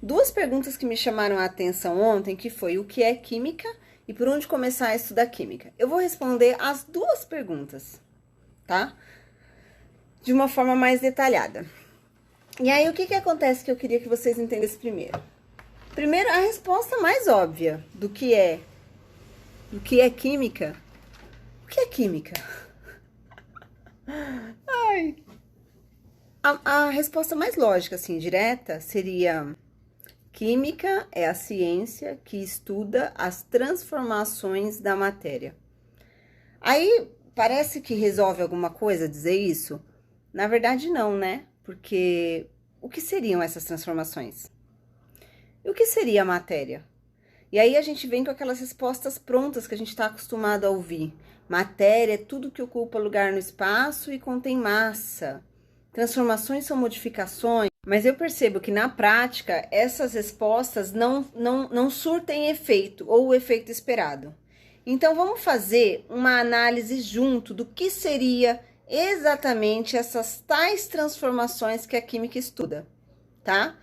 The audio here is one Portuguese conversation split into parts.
duas perguntas que me chamaram a atenção ontem, que foi o que é química e por onde começar a estudar química. Eu vou responder as duas perguntas, tá? De uma forma mais detalhada. E aí, o que acontece que eu queria que vocês entendessem primeiro? Primeiro, a resposta mais óbvia do que é química. O que é química? Ai. A resposta mais lógica, assim, direta, seria: química é a ciência que estuda as transformações da matéria. Aí, parece que resolve alguma coisa dizer isso? Na verdade, não, né? Porque o que seriam essas transformações? E o que seria a matéria? E aí a gente vem com aquelas respostas prontas que a gente está acostumado a ouvir. Matéria é tudo que ocupa lugar no espaço e contém massa. Transformações são modificações, mas eu percebo que na prática essas respostas não surtem efeito ou o efeito esperado. Então vamos fazer uma análise junto do que seria exatamente essas tais transformações que a química estuda, tá?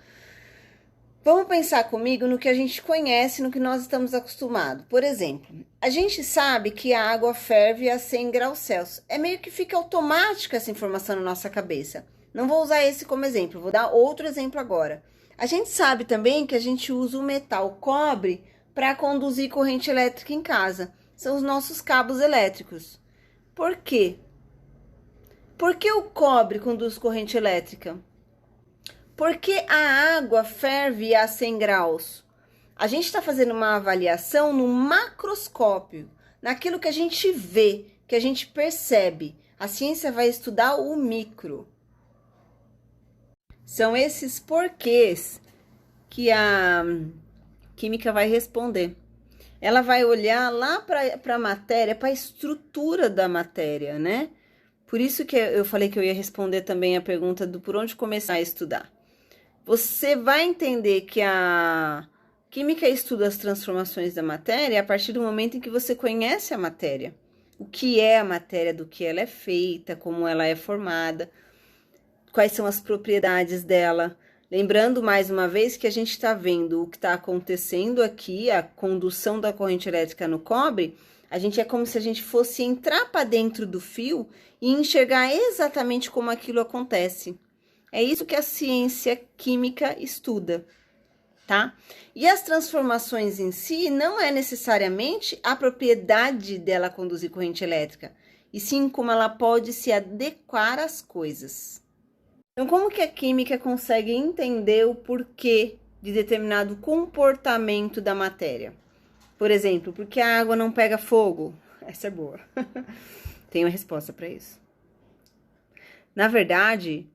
Vamos pensar comigo no que a gente conhece, no que nós estamos acostumados. Por exemplo, a gente sabe que a água ferve a 100 graus Celsius. É meio que fica automática essa informação na nossa cabeça. Não vou usar esse como exemplo, vou dar outro exemplo agora. A gente sabe também que a gente usa o metal cobre para conduzir corrente elétrica em casa. São os nossos cabos elétricos. Por quê? Por que o cobre conduz corrente elétrica? Porque a água ferve a 100 graus. A gente está fazendo uma avaliação no macroscópio, naquilo que a gente vê, que a gente percebe. A ciência vai estudar o micro. São esses porquês que a química vai responder. Ela vai olhar lá para a matéria, para a estrutura da matéria, né? Por isso que eu falei que eu ia responder também a pergunta do por onde começar a estudar. Você vai entender que a química estuda as transformações da matéria a partir do momento em que você conhece a matéria. O que é a matéria, do que ela é feita, como ela é formada, quais são as propriedades dela. Lembrando mais uma vez que a gente está vendo o que está acontecendo aqui, a condução da corrente elétrica no cobre. A gente é como se a gente fosse entrar para dentro do fio e enxergar exatamente como aquilo acontece. É isso que a ciência química estuda, tá? E as transformações em si não é necessariamente a propriedade dela conduzir corrente elétrica, e sim como ela pode se adequar às coisas. Então, como que a química consegue entender o porquê de determinado comportamento da matéria? Por exemplo, por que a água não pega fogo? Essa é boa. Tem uma resposta para isso. Na verdade,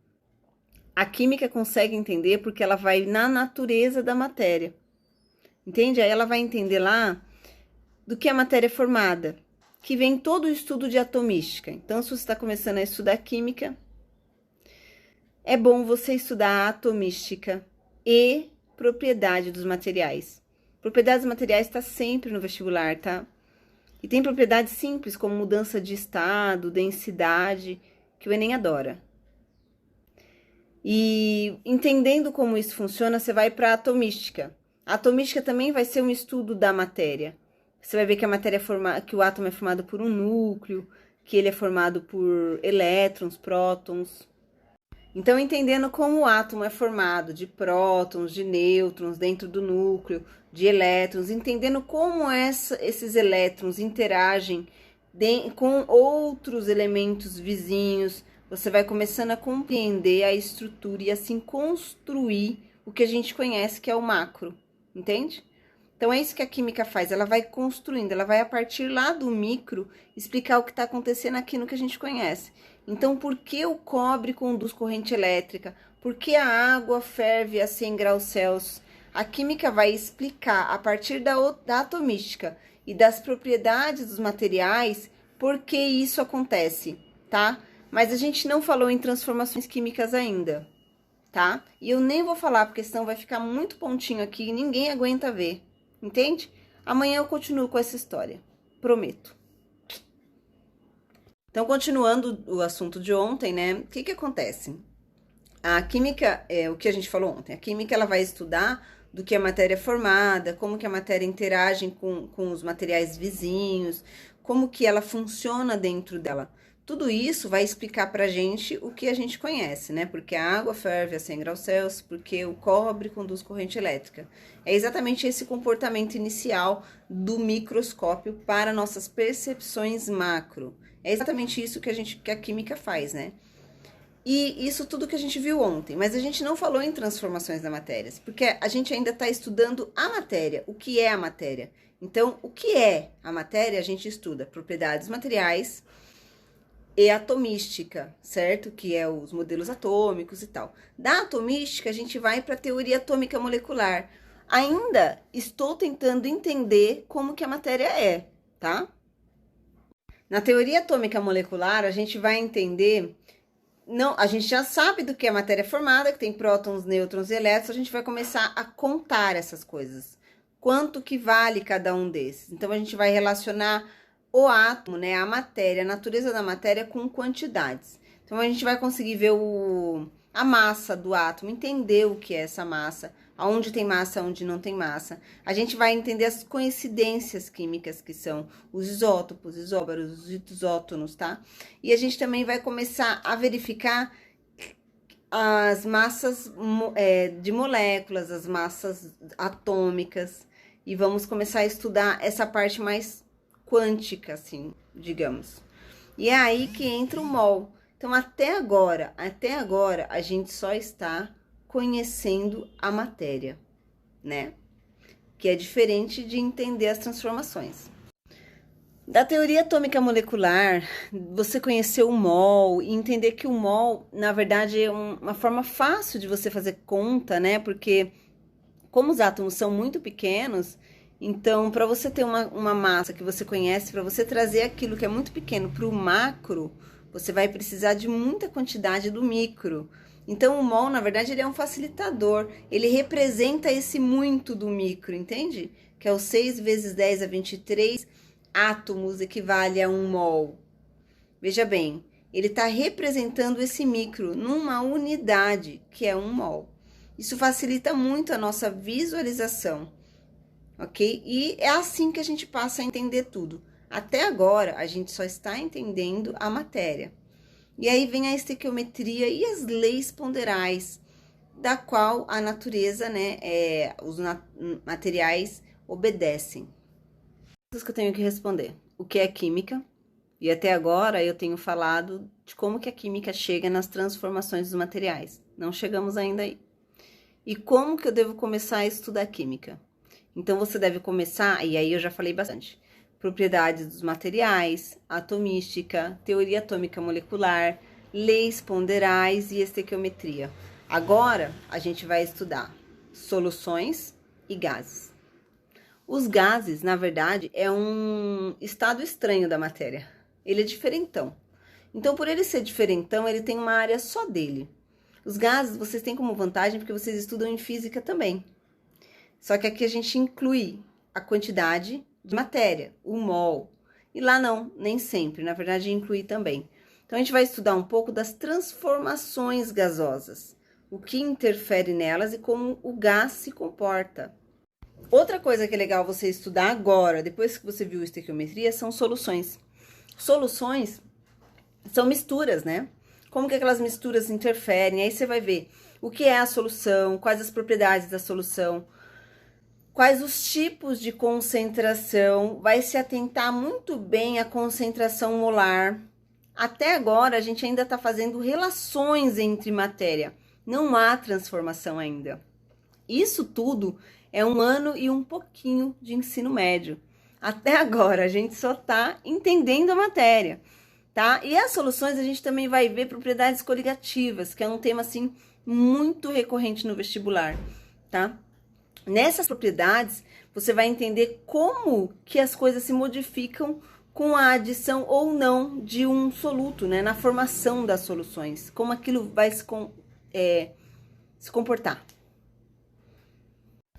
a química consegue entender porque ela vai na natureza da matéria. Entende? Aí ela vai entender lá do que a matéria é formada, que vem todo o estudo de atomística. Então, se você está começando a estudar química, é bom você estudar a atomística e propriedade dos materiais. Propriedades dos materiais está sempre no vestibular, tá? E tem propriedades simples, como mudança de estado, densidade, que o Enem adora. E entendendo como isso funciona, você vai para a atomística. A atomística também vai ser um estudo da matéria. Você vai ver que a matéria que o átomo é formado por um núcleo, que ele é formado por elétrons, prótons. Então, entendendo como o átomo é formado de prótons, de nêutrons dentro do núcleo, de elétrons, entendendo como esses elétrons interagem com outros elementos vizinhos, você vai começando a compreender a estrutura e assim construir o que a gente conhece que é o macro, entende? Então, é isso que a química faz, ela vai construindo, ela vai a partir lá do micro explicar o que está acontecendo aqui no que a gente conhece. Então, por que o cobre conduz corrente elétrica? Por que a água ferve a 100 graus Celsius? A química vai explicar, a partir da atomística e das propriedades dos materiais, por que isso acontece, tá? Mas a gente não falou em transformações químicas ainda, tá? E eu nem vou falar, porque senão vai ficar muito pontinho aqui e ninguém aguenta ver, entende? Amanhã eu continuo com essa história, prometo. Então, continuando o assunto de ontem, né? O que acontece? A química, o que a gente falou ontem, a química ela vai estudar do que a matéria é formada, como que a matéria interage com os materiais vizinhos, como que ela funciona dentro dela. Tudo isso vai explicar pra gente o que a gente conhece, né? Porque a água ferve a 100 graus Celsius, porque o cobre conduz corrente elétrica. É exatamente esse comportamento inicial do microscópio para nossas percepções macro. É exatamente isso que a química faz, né? E isso tudo que a gente viu ontem, mas a gente não falou em transformações da matéria, porque a gente ainda está estudando a matéria, o que é a matéria. Então, o que é a matéria? A gente estuda propriedades materiais e atomística, certo? Que é os modelos atômicos e tal. Da atomística, a gente vai para a teoria atômica molecular. Ainda estou tentando entender como que a matéria é, tá? Na teoria atômica molecular, a gente vai entender... Não, a gente já sabe do que é matéria formada, que tem prótons, nêutrons e elétrons, a gente vai começar a contar essas coisas. Quanto que vale cada um desses? Então, a gente vai relacionar o átomo, né, a matéria, a natureza da matéria com quantidades. Então, a gente vai conseguir ver a massa do átomo, entender o que é essa massa, aonde tem massa, aonde não tem massa. A gente vai entender as coincidências químicas, que são os isótopos, isóbaros, os isótonos, tá? E a gente também vai começar a verificar as massas de moléculas, as massas atômicas, e vamos começar a estudar essa parte mais quântica, assim, digamos. E é aí que entra o mol. Então, até agora, a gente só está conhecendo a matéria, né? Que é diferente de entender as transformações. Da teoria atômica molecular, você conhecer o mol e entender que o mol, na verdade, é uma forma fácil de você fazer conta, né? Porque como os átomos são muito pequenos, então, para você ter uma massa que você conhece, para você trazer aquilo que é muito pequeno para o macro, você vai precisar de muita quantidade do micro. Então, o mol, na verdade, ele é um facilitador. Ele representa esse muito do micro, entende? Que é o 6 vezes 10 a 23 átomos equivale a 1 mol. Veja bem, ele está representando esse micro numa unidade, que é 1 mol. Isso facilita muito a nossa visualização, ok? E é assim que a gente passa a entender tudo. Até agora, a gente só está entendendo a matéria. E aí vem a estequiometria e as leis ponderais, da qual a natureza, né, os materiais obedecem. Isso que eu tenho que responder. O que é química? E até agora eu tenho falado de como que a química chega nas transformações dos materiais. Não chegamos ainda aí. E como que eu devo começar a estudar química? Então, você deve começar, e aí eu já falei bastante, propriedades dos materiais, atomística, teoria atômica molecular, leis ponderais e estequiometria. Agora, a gente vai estudar soluções e gases. Os gases, na verdade, é um estado estranho da matéria. Ele é diferentão. Então, por ele ser diferentão, ele tem uma área só dele. Os gases, vocês têm como vantagem porque vocês estudam em física também. Só que aqui a gente inclui a quantidade de matéria, o mol. E lá não, nem sempre, na verdade inclui também. Então, a gente vai estudar um pouco das transformações gasosas, o que interfere nelas e como o gás se comporta. Outra coisa que é legal você estudar agora, depois que você viu estequiometria, são soluções. Soluções são misturas, né? Como que aquelas misturas interferem, aí você vai ver o que é a solução, quais as propriedades da solução, quais os tipos de concentração, vai se atentar muito bem à concentração molar. Até agora, a gente ainda está fazendo relações entre matéria, não há transformação ainda. Isso tudo é 1 ano e um pouquinho de ensino médio. Até agora, a gente só está entendendo a matéria, tá? E as soluções, a gente também vai ver propriedades coligativas, que é um tema, assim, muito recorrente no vestibular, tá? Nessas propriedades, você vai entender como que as coisas se modificam com a adição ou não de um soluto, né? Na formação das soluções, como aquilo vai se comportar.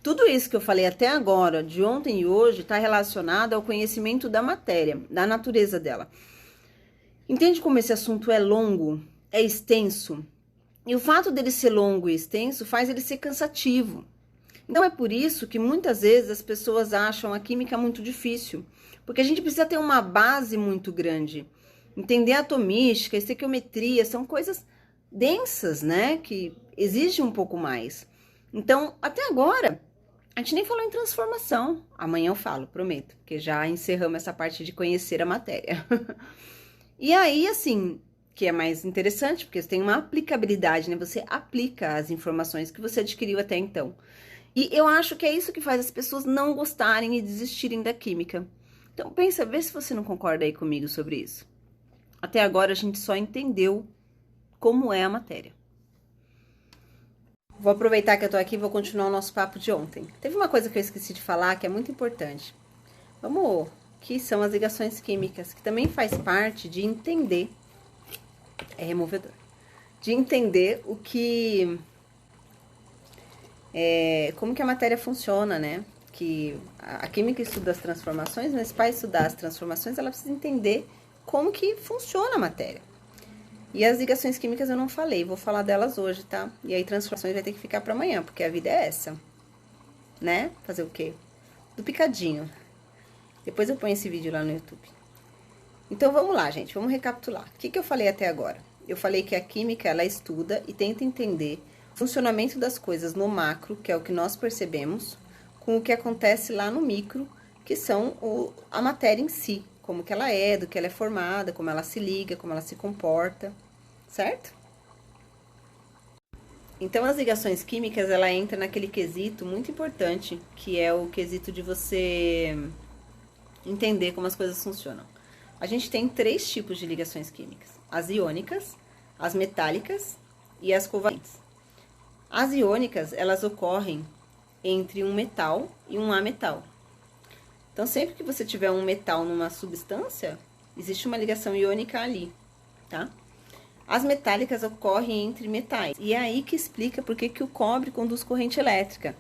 Tudo isso que eu falei até agora, de ontem e hoje, está relacionado ao conhecimento da matéria, da natureza dela. Entende como esse assunto é longo, é extenso? E o fato dele ser longo e extenso faz ele ser cansativo. Então é por isso que muitas vezes as pessoas acham a química muito difícil, porque a gente precisa ter uma base muito grande. Entender atomística, estequiometria, são coisas densas, né, que exigem um pouco mais. Então, até agora, a gente nem falou em transformação. Amanhã eu falo, prometo, porque já encerramos essa parte de conhecer a matéria. E aí, assim, que é mais interessante, porque você tem uma aplicabilidade, né? Você aplica as informações que você adquiriu até então. E eu acho que é isso que faz as pessoas não gostarem e desistirem da química. Então, pensa, vê se você não concorda aí comigo sobre isso. Até agora, a gente só entendeu como é a matéria. Vou aproveitar que eu tô aqui e vou continuar o nosso papo de ontem. Teve uma coisa que eu esqueci de falar que é muito importante. Vamos, que são as ligações químicas, que também faz parte de entender, é removedor, de entender o que, como que a matéria funciona, né? Que a química estuda as transformações, mas para estudar as transformações, ela precisa entender como que funciona a matéria. E as ligações químicas eu não falei, vou falar delas hoje, tá? E aí transformações vai ter que ficar para amanhã, porque a vida é essa, né? Fazer o quê? Do picadinho. Depois eu ponho esse vídeo lá no YouTube. Então vamos lá, gente, vamos recapitular. O que eu falei até agora? Eu falei que a química, ela estuda e tenta entender o funcionamento das coisas no macro, que é o que nós percebemos, com o que acontece lá no micro, que são a matéria em si, como que ela é, do que ela é formada, como ela se liga, como ela se comporta, certo? Então, as ligações químicas, ela entra naquele quesito muito importante, que é o quesito de você entender como as coisas funcionam. A gente tem 3 tipos de ligações químicas: as iônicas, as metálicas e as covalentes. As iônicas, elas ocorrem entre um metal e um ametal. Então, sempre que você tiver um metal numa substância, existe uma ligação iônica ali, tá? As metálicas ocorrem entre metais. E é aí que explica por que o cobre conduz corrente elétrica.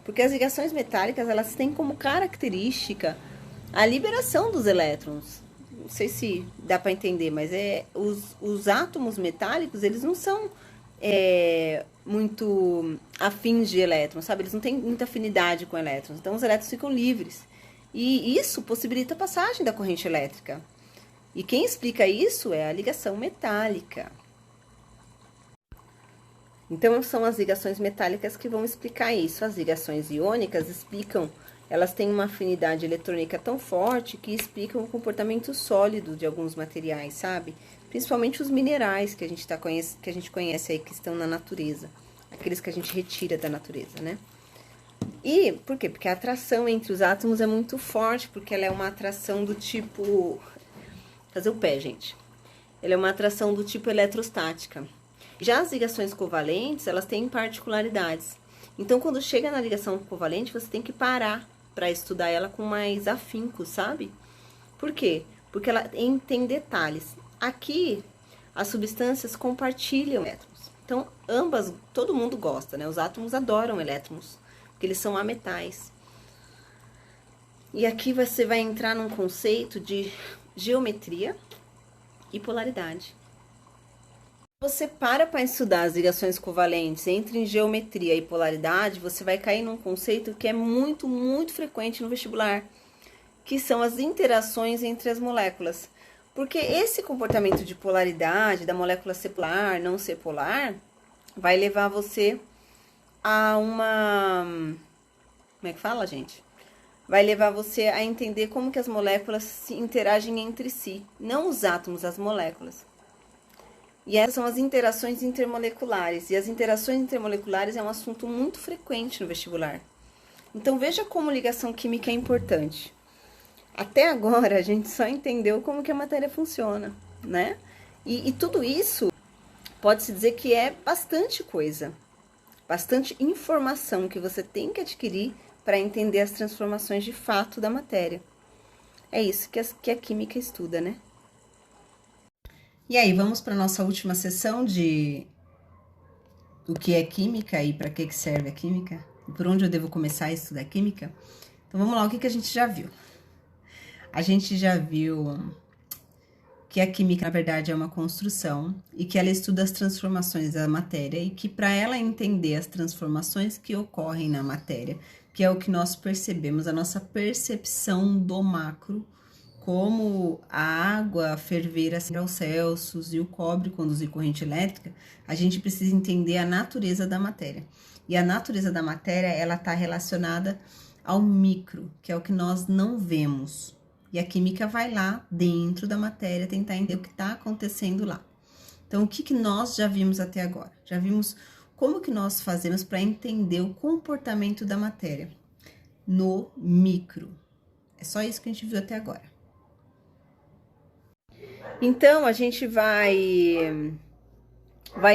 Porque as ligações metálicas, elas têm como característica a liberação dos elétrons. Não sei se dá para entender, mas os átomos metálicos, eles não são muito afins de elétrons, sabe? Eles não têm muita afinidade com elétrons. Então, os elétrons ficam livres. E isso possibilita a passagem da corrente elétrica. E quem explica isso é a ligação metálica. Então, são as ligações metálicas que vão explicar isso. As ligações iônicas explicam, elas têm uma afinidade eletrônica tão forte que explicam o comportamento sólido de alguns materiais, sabe? Principalmente os minerais que a gente conhece aí, que estão na natureza. Aqueles que a gente retira da natureza, né? E por quê? Porque a atração entre os átomos é muito forte, porque ela é uma atração do tipo... Fazer o pé, gente. Ela é uma atração do tipo eletrostática. Já as ligações covalentes, elas têm particularidades. Então, quando chega na ligação covalente, você tem que parar para estudar ela com mais afinco, sabe? Por quê? Porque ela tem detalhes. Aqui, as substâncias compartilham elétrons. Então, ambas, todo mundo gosta, né? Os átomos adoram elétrons, porque eles são ametais. E aqui você vai entrar num conceito de geometria e polaridade. Você para estudar as ligações covalentes entre geometria e polaridade, você vai cair num conceito que é muito, muito frequente no vestibular, que são as interações entre as moléculas. Porque esse comportamento de polaridade, da molécula ser polar, não ser polar, vai levar você a uma... Como é que fala, gente? Vai levar você a entender como que as moléculas se interagem entre si, não os átomos, as moléculas. E essas são as interações intermoleculares. E as interações intermoleculares é um assunto muito frequente no vestibular. Então, veja como ligação química é importante. Até agora, a gente só entendeu como que a matéria funciona, né? E tudo isso, pode-se dizer que é bastante coisa. Bastante informação que você tem que adquirir para entender as transformações de fato da matéria. É isso que a química estuda, né? E aí, vamos para a nossa última sessão de o que é química e para que serve a química? E por onde eu devo começar a estudar química? Então, vamos lá, o que a gente já viu? A gente já viu que a química, na verdade, é uma construção e que ela estuda as transformações da matéria e que para ela entender as transformações que ocorrem na matéria, que é o que nós percebemos, a nossa percepção do macro, como a água ferver a 100 graus Celsius e o cobre conduzir corrente elétrica, a gente precisa entender a natureza da matéria. E a natureza da matéria, ela está relacionada ao micro, que é o que nós não vemos. E a química vai lá dentro da matéria tentar entender o que está acontecendo lá. Então, o que nós já vimos até agora? Já vimos como que nós fazemos para entender o comportamento da matéria no micro. É só isso que a gente viu até agora. Então, a gente vai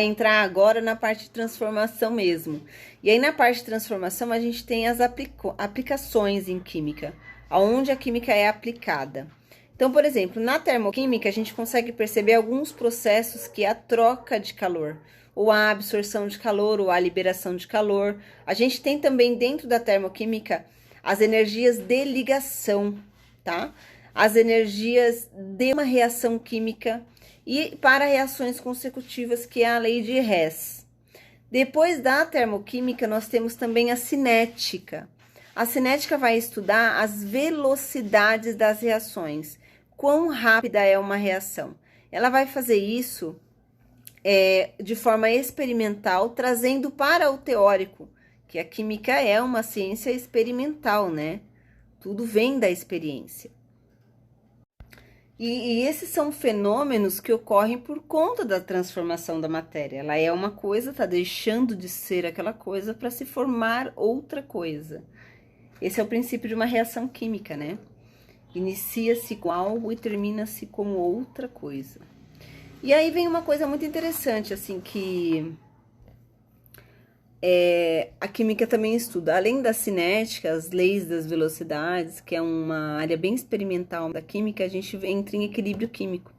entrar agora na parte de transformação mesmo. E aí, na parte de transformação, a gente tem as aplicações em química, aonde a química é aplicada. Então, por exemplo, na termoquímica, a gente consegue perceber alguns processos que é a troca de calor, ou a absorção de calor, ou a liberação de calor. A gente tem também dentro da termoquímica as energias de ligação, tá? As energias de uma reação química e para reações consecutivas, que é a lei de Hess. Depois da termoquímica, nós temos também a cinética. A cinética vai estudar as velocidades das reações, quão rápida é uma reação. Ela vai fazer isso de forma experimental, trazendo para o teórico, que a química é uma ciência experimental, né? Tudo vem da experiência. E esses são fenômenos que ocorrem por conta da transformação da matéria. Ela é uma coisa, está deixando de ser aquela coisa para se formar outra coisa. Esse é o princípio de uma reação química, né? Inicia-se com algo e termina-se com outra coisa. E aí vem uma coisa muito interessante, assim, que a química também estuda, além da cinética, as leis das velocidades, que é uma área bem experimental da química, a gente entra em equilíbrio químico,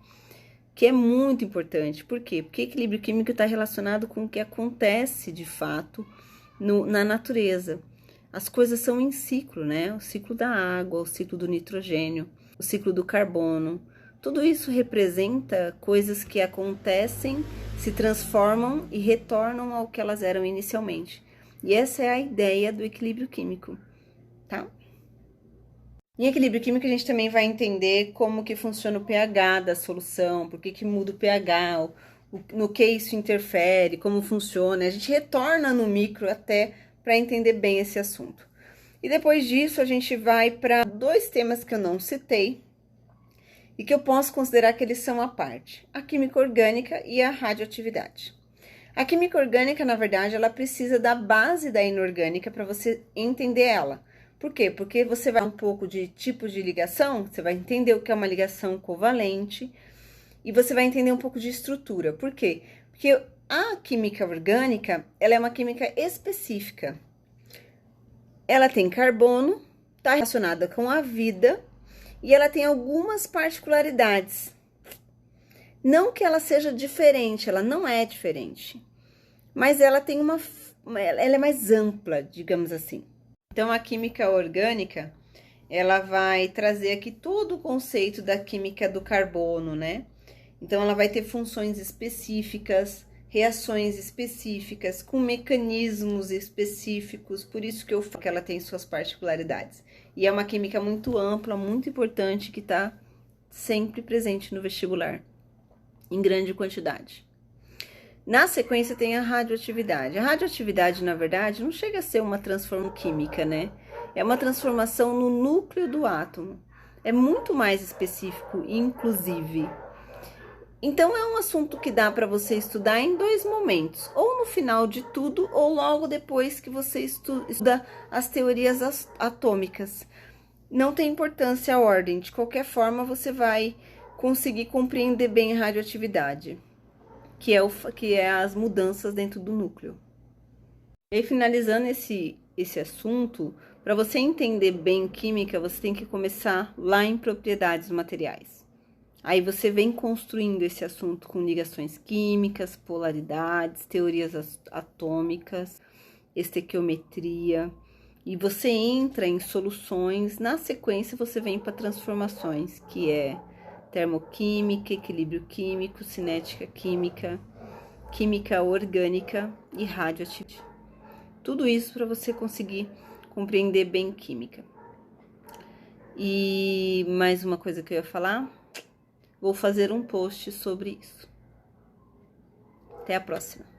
que é muito importante. Por quê? Porque equilíbrio químico está relacionado com o que acontece, de fato, na natureza. As coisas são em ciclo, né? O ciclo da água, o ciclo do nitrogênio, o ciclo do carbono. Tudo isso representa coisas que acontecem, se transformam e retornam ao que elas eram inicialmente. E essa é a ideia do equilíbrio químico, tá? Em equilíbrio químico, a gente também vai entender como que funciona o pH da solução, por que muda o pH, no que isso interfere, como funciona. A gente retorna no micro até para entender bem esse assunto. E depois disso, a gente vai para dois temas que eu não citei e que eu posso considerar que eles são à parte: a química orgânica e a radioatividade. A química orgânica, na verdade, ela precisa da base da inorgânica para você entender ela. Por quê? Porque você vai um pouco de tipos de ligação, você vai entender o que é uma ligação covalente e você vai entender um pouco de estrutura. Por quê? Porque a química orgânica, ela é uma química específica. Ela tem carbono, está relacionada com a vida e ela tem algumas particularidades. Não que ela seja diferente, ela não é diferente, mas ela tem ela é mais ampla, digamos assim. Então, a química orgânica, ela vai trazer aqui todo o conceito da química do carbono, né? Então, ela vai ter funções específicas, reações específicas, com mecanismos específicos, por isso que eu falo que ela tem suas particularidades. E é uma química muito ampla, muito importante, que está sempre presente no vestibular, em grande quantidade. Na sequência tem a radioatividade. A radioatividade, na verdade, não chega a ser uma transformação química, né? É uma transformação no núcleo do átomo. É muito mais específico, inclusive. Então, é um assunto que dá para você estudar em dois momentos, ou no final de tudo, ou logo depois que você estuda as teorias atômicas. Não tem importância a ordem, de qualquer forma você vai conseguir compreender bem a radioatividade, que é as mudanças dentro do núcleo. E aí, finalizando esse assunto, para você entender bem química, você tem que começar lá em propriedades materiais. Aí você vem construindo esse assunto com ligações químicas, polaridades, teorias atômicas, estequiometria, e você entra em soluções. Na sequência, você vem para transformações, que é termoquímica, equilíbrio químico, cinética química, química orgânica e radioatividade. Tudo isso para você conseguir compreender bem química. E mais uma coisa que eu ia falar, vou fazer um post sobre isso. Até a próxima.